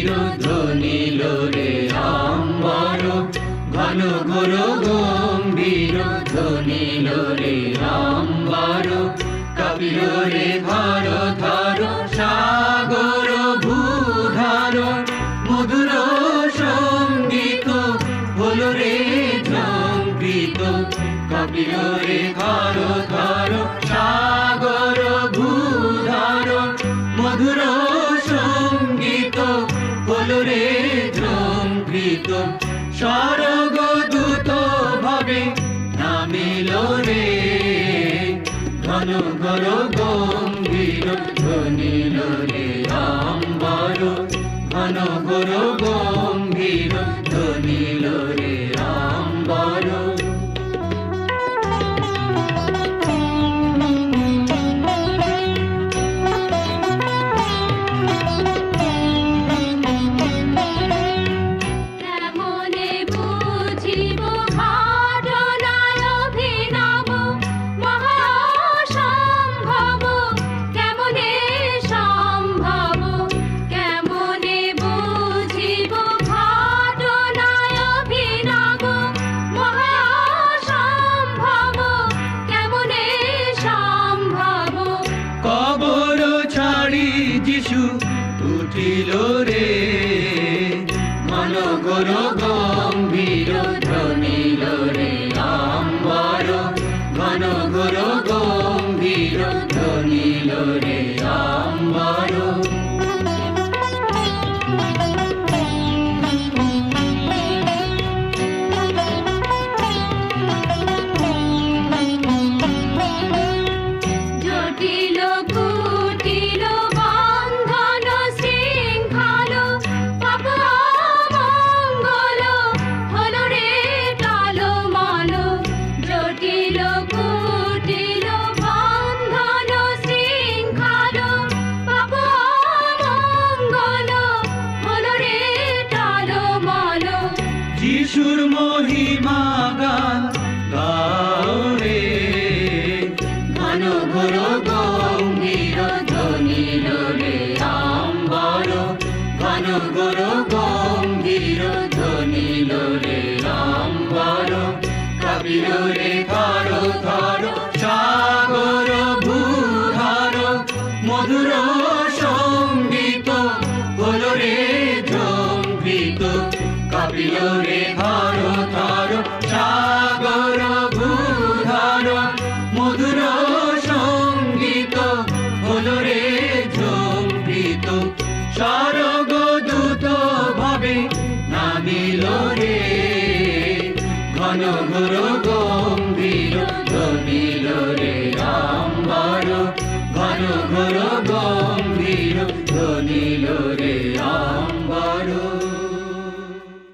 গম্ভীর ধ্বনিল রে আম্বর, ঘন ঘোর গম্ভীর ধ্বনিল রে আম্বর। কাঁপিল রে ধর ধর সাগর ভূধর, মধুর সঙ্গীত হলো রে ঝঙ্কৃত। কাঁপিল রে ধর ধর সাগর ভূধর, মধুর সঙ্গীত হলো রে ঝঙ্কৃত। স্বর্গদূত ভাবে নামিল রে, ঘন ঘোর গম্ভীর ধ্বনিল রে আম্বর, ঘন ঘোর গম্ভীর ধ্বনিল রে আম্বর। যিশু উঠিল রে, ঘন ঘোর গম্ভীর ধ্বনিল রে আম্বর, ঘন ঘোর গম্ভীর ধ্বনিল রে আম্বর। যিশুর মহিমা গান গাও রে, ঘন ঘোর গম্ভীর ধ্বনিল রে আম্বর, ঘন ঘোর গম্ভীর ধ্বনিল রে আম্বর। কাঁপিল রে ধর ধর সাগর ভূধর, মধুর সঙ্গীত হলো রে ঝঙ্কৃত। কাঁপিল রে ধর ধর সাগর ভূধর, মধুর